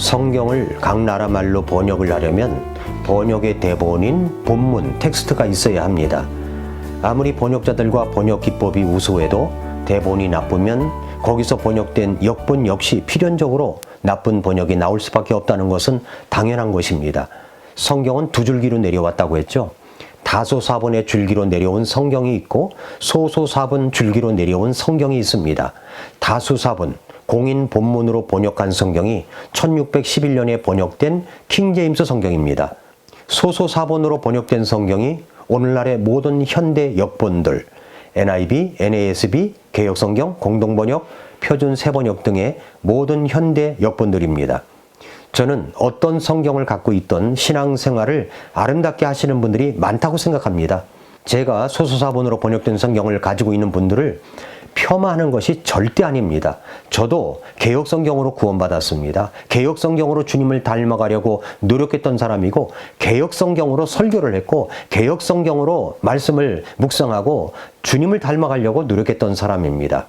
성경을 각 나라 말로 번역을 하려면 번역의 대본인 본문, 텍스트가 있어야 합니다. 아무리 번역자들과 번역 기법이 우수해도 대본이 나쁘면 거기서 번역된 역본 역시 필연적으로 나쁜 번역이 나올 수밖에 없다는 것은 당연한 것입니다. 성경은 두 줄기로 내려왔다고 했죠. 다소사본의 줄기로 내려온 성경이 있고 소소사본 줄기로 내려온 성경이 있습니다. 다소사본, 공인 본문으로 번역한 성경이 1611년에 번역된 킹제임스 성경입니다. 소소사본으로 번역된 성경이 오늘날의 모든 현대 역본들, NIV, NASB, 개역성경, 공동번역, 표준 새번역 등의 모든 현대 역본들입니다. 저는 어떤 성경을 갖고 있던 신앙생활을 아름답게 하시는 분들이 많다고 생각합니다. 제가 소소사본으로 번역된 성경을 가지고 있는 분들을 폄하하는 것이 절대 아닙니다. 저도 개역성경으로 구원받았습니다. 개역성경으로 주님을 닮아가려고 노력했던 사람이고 개역성경으로 설교를 했고 개역성경으로 말씀을 묵상하고 주님을 닮아가려고 노력했던 사람입니다.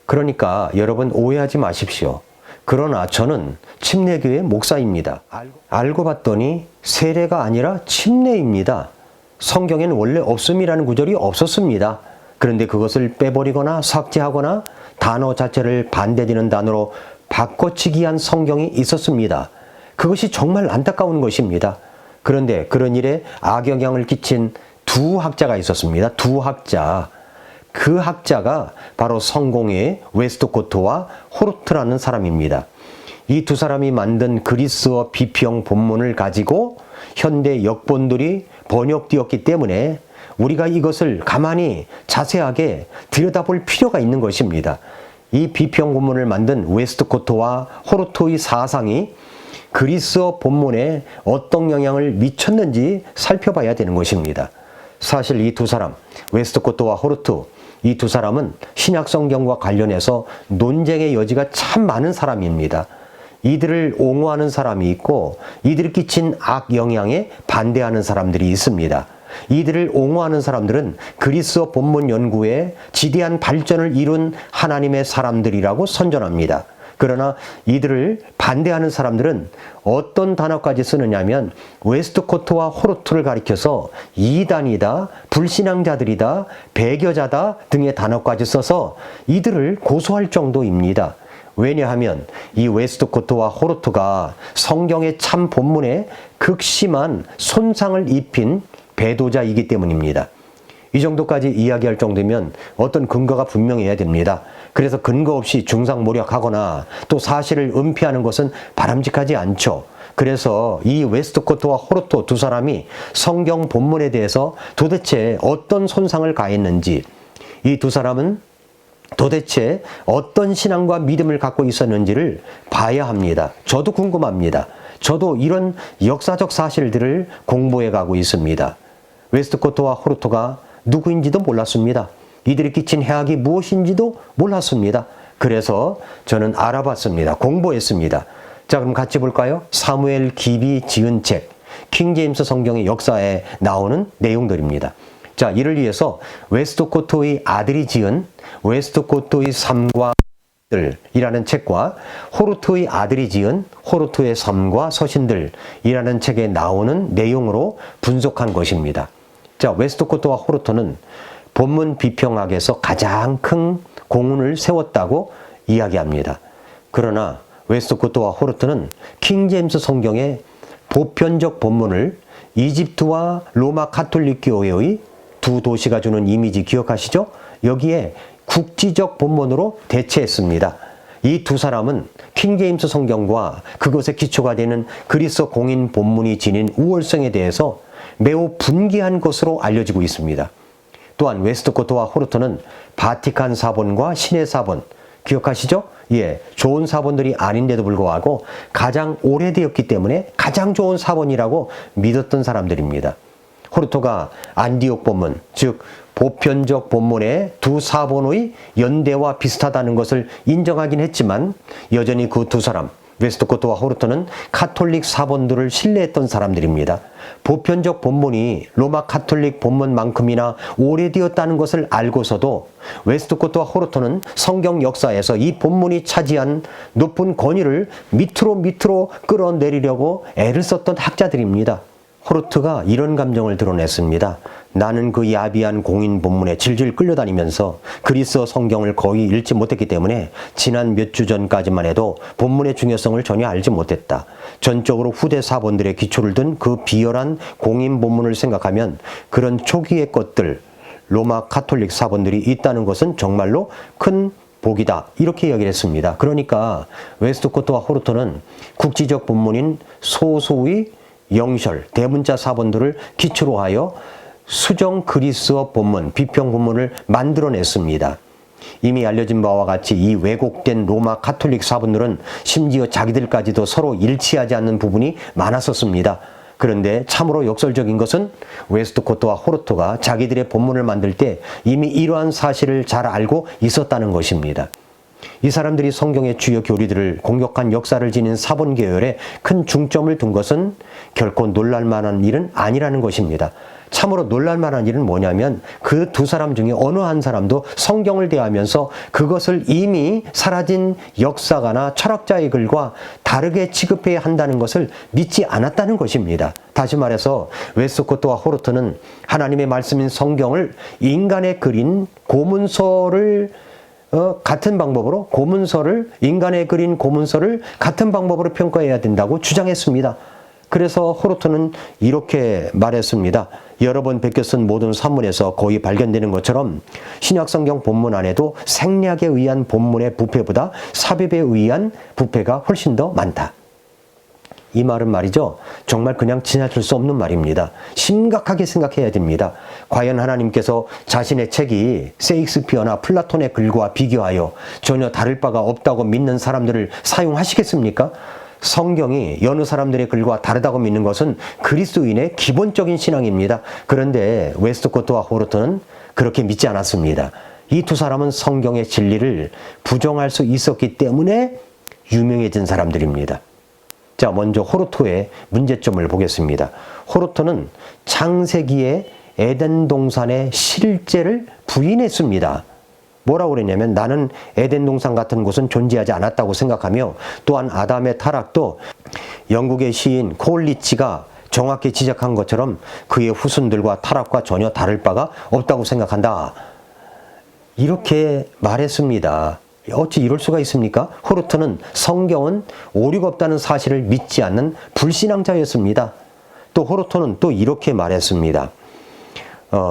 그러니까 여러분 오해하지 마십시오. 그러나 저는 침례교회 목사입니다. 알고 봤더니 세례가 아니라 침례입니다. 성경에는 원래 없음이라는 구절이 없었습니다. 그런데 그것을 빼버리거나 삭제하거나 단어 자체를 반대되는 단어로 바꿔치기 한 성경이 있었습니다. 그것이 정말 안타까운 것입니다. 그런데 그런 일에 악영향을 끼친 두 학자가 있었습니다. 두 학자. 그 학자가 바로 성공회의 웨스트코트와 호르트라는 사람입니다. 이 두 사람이 만든 그리스어 비평 본문을 가지고 현대 역본들이 번역되었기 때문에 우리가 이것을 가만히 자세하게 들여다볼 필요가 있는 것입니다. 이 비평 본문을 만든 웨스트코트와 호르트의 사상이 그리스어 본문에 어떤 영향을 미쳤는지 살펴봐야 되는 것입니다. 사실 이 두 사람, 웨스트코트와 호르트, 이 두 사람은 신약성경과 관련해서 논쟁의 여지가 참 많은 사람입니다. 이들을 옹호하는 사람이 있고 이들이 끼친 악영향에 반대하는 사람들이 있습니다. 이들을 옹호하는 사람들은 그리스어 본문 연구에 지대한 발전을 이룬 하나님의 사람들이라고 선전합니다. 그러나 이들을 반대하는 사람들은 어떤 단어까지 쓰느냐면 웨스트코트와 호르트를 가리켜서 이단이다, 불신앙자들이다, 배교자다 등의 단어까지 써서 이들을 고소할 정도입니다. 왜냐하면 이 웨스트코트와 호르트가 성경의 참 본문에 극심한 손상을 입힌 배도자이기 때문입니다. 이 정도까지 이야기할 정도면 어떤 근거가 분명해야 됩니다. 그래서 근거 없이 중상모략하거나 또 사실을 은폐하는 것은 바람직하지 않죠. 그래서 이 웨스트코트와 호르트 두 사람이 성경 본문에 대해서 도대체 어떤 손상을 가했는지, 이 두 사람은 도대체 어떤 신앙과 믿음을 갖고 있었는지를 봐야 합니다. 저도 궁금합니다. 저도 이런 역사적 사실들을 공부해 가고 있습니다. 웨스트코트와 호르트가 누구인지도 몰랐습니다. 이들이 끼친 해악이 무엇인지도 몰랐습니다. 그래서 저는 알아봤습니다. 공부했습니다. 자, 그럼 같이 볼까요? 사무엘 기비 지은 책, 킹제임스 성경의 역사에 나오는 내용들입니다. 자, 이를 위해서 웨스트코트의 아들이 지은 웨스트코트의 삶과 이라는 책과 호르트의 아들이 지은 호르트의 삶과 서신들이라는 책에 나오는 내용으로 분석한 것입니다. 자, 웨스트코트와 호르트는 본문 비평학에서 가장 큰 공훈을 세웠다고 이야기합니다. 그러나 웨스트코트와 호르트는 킹제임스 성경의 보편적 본문을 이집트와 로마 가톨릭 교회의 두 도시가 주는 이미지 기억하시죠? 여기에 국지적 본문으로 대체했습니다. 이 두 사람은 킹제임스 성경과 그것의 기초가 되는 그리스어 공인 본문이 지닌 우월성에 대해서 매우 분개한 것으로 알려지고 있습니다. 또한 웨스트코트와 호르트는 바티칸 사본과 신의 사본, 기억하시죠? 예, 좋은 사본들이 아닌데도 불구하고 가장 오래되었기 때문에 가장 좋은 사본이라고 믿었던 사람들입니다. 호르트가 안디옥 본문, 즉 보편적 본문의 두 사본의 연대와 비슷하다는 것을 인정하긴 했지만 여전히 그 두 사람, 웨스트코트와 호르트는 카톨릭 사본들을 신뢰했던 사람들입니다. 보편적 본문이 로마 카톨릭 본문만큼이나 오래되었다는 것을 알고서도 웨스트코트와 호르트는 성경 역사에서 이 본문이 차지한 높은 권위를 밑으로 끌어내리려고 애를 썼던 학자들입니다. 호르트가 이런 감정을 드러냈습니다. 나는 그 야비한 공인 본문에 질질 끌려다니면서 그리스어 성경을 거의 읽지 못했기 때문에 지난 몇 주 전까지만 해도 본문의 중요성을 전혀 알지 못했다. 전적으로 후대 사본들의 기초를 둔 그 비열한 공인 본문을 생각하면 그런 초기의 것들, 로마 카톨릭 사본들이 있다는 것은 정말로 큰 복이다. 이렇게 이야기를 했습니다. 그러니까 웨스트코트와 호르트는 국지적 본문인 소수의 영절, 대문자 사본들을 기초로 하여 수정 그리스어 본문, 비평 본문을 만들어냈습니다. 이미 알려진 바와 같이 이 왜곡된 로마 카톨릭 사본들은 심지어 자기들까지도 서로 일치하지 않는 부분이 많았었습니다. 그런데 참으로 역설적인 것은 웨스트코트와 호르트가 자기들의 본문을 만들 때 이미 이러한 사실을 잘 알고 있었다는 것입니다. 이 사람들이 성경의 주요 교리들을 공격한 역사를 지닌 사본 계열에 큰 중점을 둔 것은 결코 놀랄만한 일은 아니라는 것입니다. 참으로 놀랄만한 일은 뭐냐면 그 두 사람 중에 어느 한 사람도 성경을 대하면서 그것을 이미 사라진 역사가나 철학자의 글과 다르게 취급해야 한다는 것을 믿지 않았다는 것입니다. 다시 말해서 웨스트코트와 호르트는 하나님의 말씀인 성경을 인간의 글인 고문서를 같은 방법으로 인간의 그린 고문서를 같은 방법으로 평가해야 된다고 주장했습니다. 그래서 호르트는 이렇게 말했습니다. 여러 번 베껴 쓴 모든 산문에서 거의 발견되는 것처럼 신약성경 본문 안에도 생략에 의한 본문의 부패보다 삽입에 의한 부패가 훨씬 더 많다. 이 말은 말이죠. 정말 그냥 지나칠 수 없는 말입니다. 심각하게 생각해야 됩니다. 과연 하나님께서 자신의 책이 세익스피어나 플라톤의 글과 비교하여 전혀 다를 바가 없다고 믿는 사람들을 사용하시겠습니까? 성경이 여느 사람들의 글과 다르다고 믿는 것은 그리스도인의 기본적인 신앙입니다. 그런데 웨스트코트와 호르트는 그렇게 믿지 않았습니다. 이 두 사람은 성경의 진리를 부정할 수 있었기 때문에 유명해진 사람들입니다. 자, 먼저 호르트의 문제점을 보겠습니다. 호르트는 창세기의 에덴 동산의 실제를 부인했습니다. 뭐라고 그랬냐면 나는 에덴 동산 같은 곳은 존재하지 않았다고 생각하며 또한 아담의 타락도 영국의 시인 콜리치가 정확히 지적한 것처럼 그의 후손들과 타락과 전혀 다를 바가 없다고 생각한다. 이렇게 말했습니다. 어찌 이럴 수가 있습니까? 호르트는 성경은 오류가 없다는 사실을 믿지 않는 불신앙자였습니다. 또 호르트는 또 이렇게 말했습니다.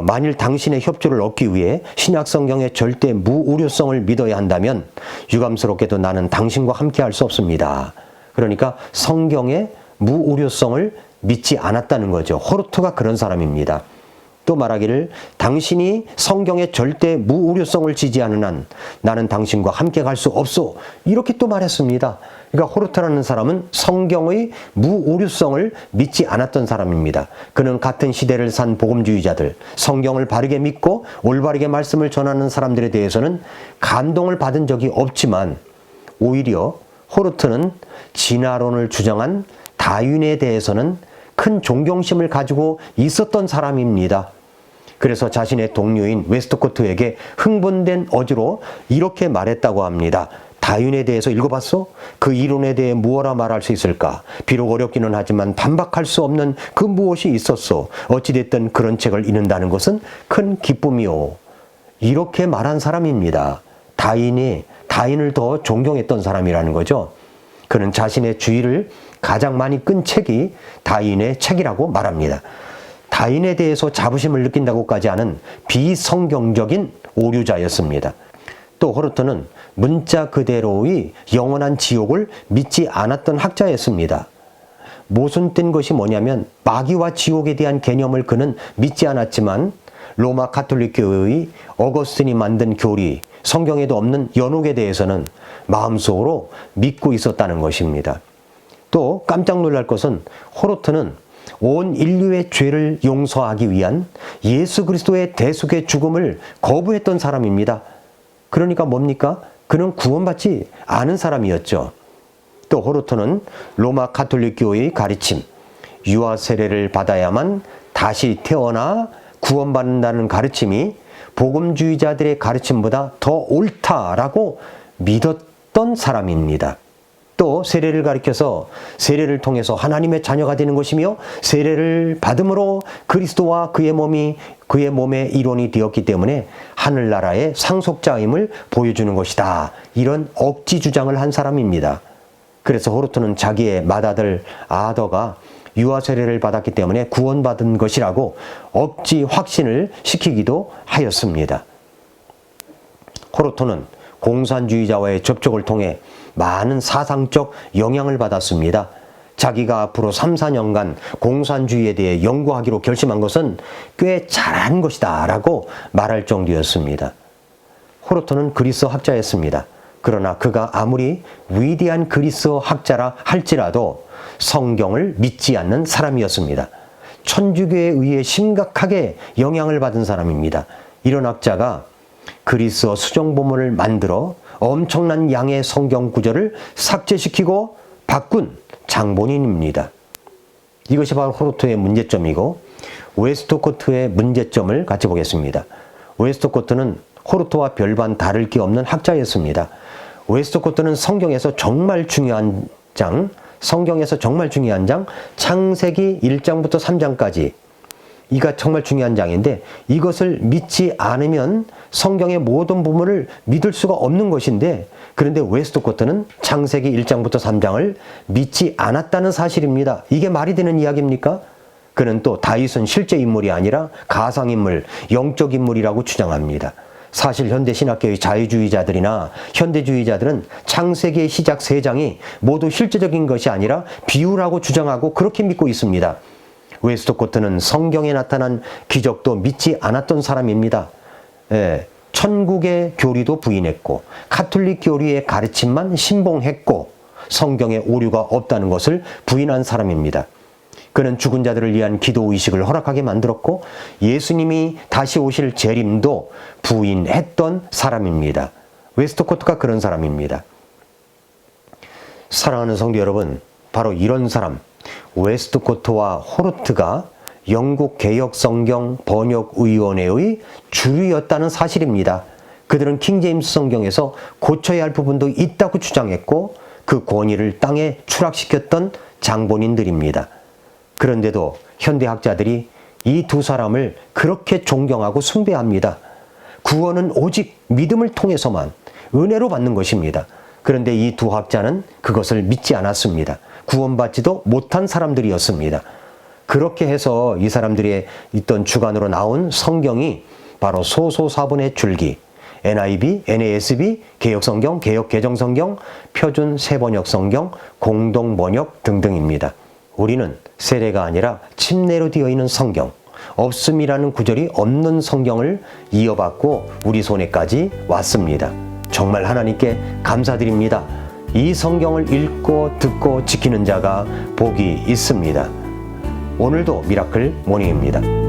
만일 당신의 협조를 얻기 위해 신약 성경의 절대 무오류성을 믿어야 한다면 유감스럽게도 나는 당신과 함께 할 수 없습니다. 그러니까 성경의 무오류성을 믿지 않았다는 거죠. 호르트가 그런 사람입니다. 또 말하기를 당신이 성경의 절대 무오류성을 지지하는 한 나는 당신과 함께 갈 수 없소. 이렇게 또 말했습니다. 그러니까 호르트라는 사람은 성경의 무오류성을 믿지 않았던 사람입니다. 그는 같은 시대를 산 복음주의자들, 성경을 바르게 믿고 올바르게 말씀을 전하는 사람들에 대해서는 감동을 받은 적이 없지만 오히려 호르트는 진화론을 주장한 다윈에 대해서는 큰 존경심을 가지고 있었던 사람입니다. 그래서 자신의 동료인 웨스트코트에게 흥분된 어조로 이렇게 말했다고 합니다. 다윈에 대해서 읽어봤어? 그 이론에 대해 무엇라 말할 수 있을까? 비록 어렵기는 하지만 반박할 수 없는 그 무엇이 있었어. 어찌됐든 그런 책을 읽는다는 것은 큰 기쁨이요. 이렇게 말한 사람입니다. 다윈을 더 존경했던 사람이라는 거죠. 그는 자신의 주의를 가장 많이 끈 책이 다윈의 책이라고 말합니다. 다윈에 대해서 자부심을 느낀다고까지 하는 비성경적인 오류자였습니다. 또 호르트는 문자 그대로의 영원한 지옥을 믿지 않았던 학자였습니다. 모순된 것이 뭐냐면 마귀와 지옥에 대한 개념을 그는 믿지 않았지만 로마 가톨릭 교회의 어거스틴이 만든 교리, 성경에도 없는 연옥에 대해서는 마음속으로 믿고 있었다는 것입니다. 또 깜짝 놀랄 것은 호르트는 온 인류의 죄를 용서하기 위한 예수 그리스도의 대속의 죽음을 거부했던 사람입니다. 그러니까 뭡니까? 그는 구원받지 않은 사람이었죠. 또 호르토는 로마 가톨릭 교회의 가르침, 유아 세례를 받아야만 다시 태어나 구원받는다는 가르침이 복음주의자들의 가르침보다 더 옳다라고 믿었던 사람입니다. 또 세례를 가리켜서 세례를 통해서 하나님의 자녀가 되는 것이며 세례를 받음으로 그리스도와 그의 몸의 일원이 되었기 때문에 하늘나라의 상속자임을 보여주는 것이다. 이런 억지 주장을 한 사람입니다. 그래서 호르토는 자기의 맏아들 아더가 유아 세례를 받았기 때문에 구원받은 것이라고 억지 확신을 시키기도 하였습니다. 호르토는 공산주의자와의 접촉을 통해 많은 사상적 영향을 받았습니다. 자기가 앞으로 3, 4년간 공산주의에 대해 연구하기로 결심한 것은 꽤 잘한 것이다 라고 말할 정도였습니다. 호르토는 그리스 학자였습니다. 그러나 그가 아무리 위대한 그리스 학자라 할지라도 성경을 믿지 않는 사람이었습니다. 천주교에 의해 심각하게 영향을 받은 사람입니다. 이런 학자가 그리스어 수정본문을 만들어 엄청난 양의 성경 구절을 삭제시키고 바꾼 장본인입니다. 이것이 바로 호르토의 문제점이고 웨스트코트의 문제점을 같이 보겠습니다. 웨스트코트는 호르토와 별반 다를 게 없는 학자였습니다. 웨스트코트는 성경에서 정말 중요한 장 창세기 1장부터 3장까지 이가 정말 중요한 장인데 이것을 믿지 않으면 성경의 모든 부분을 믿을 수가 없는 것인데 그런데 웨스트코트는 창세기 1장부터 3장을 믿지 않았다는 사실입니다. 이게 말이 되는 이야기입니까? 그는 또 다윗은 실제 인물이 아니라 가상인물, 영적 인물이라고 주장합니다. 사실 현대신학계의 자유주의자들이나 현대주의자들은 창세기의 시작 3장이 모두 실제적인 것이 아니라 비유라고 주장하고 그렇게 믿고 있습니다. 웨스트코트는 성경에 나타난 기적도 믿지 않았던 사람입니다. 천국의 교리도 부인했고 가톨릭 교리의 가르침만 신봉했고 성경에 오류가 없다는 것을 부인한 사람입니다. 그는 죽은 자들을 위한 기도의식을 허락하게 만들었고 예수님이 다시 오실 재림도 부인했던 사람입니다. 웨스트코트가 그런 사람입니다. 사랑하는 성도 여러분, 바로 이런 사람 웨스트코트와 호르트가 영국 개혁성경 번역의원회의 주류였다는 사실입니다. 그들은 킹제임스 성경에서 고쳐야 할 부분도 있다고 주장했고 그 권위를 땅에 추락시켰던 장본인들입니다. 그런데도 현대학자들이 이 두 사람을 그렇게 존경하고 숭배합니다. 구원은 오직 믿음을 통해서만 은혜로 받는 것입니다. 그런데 이 두 학자는 그것을 믿지 않았습니다. 구원받지도 못한 사람들이었습니다. 그렇게 해서 이 사람들이 있던 주관으로 나온 성경이 바로 소소사본의 줄기, NIV, NASB, 개혁성경, 개혁개정성경, 표준 새번역성경, 공동번역 등등입니다. 우리는 세례가 아니라 침례로 되어 있는 성경, 없음이라는 구절이 없는 성경을 이어받고 우리 손에까지 왔습니다. 정말 하나님께 감사드립니다. 이 성경을 읽고 듣고 지키는 자가 복이 있습니다. 오늘도 미라클 모닝입니다.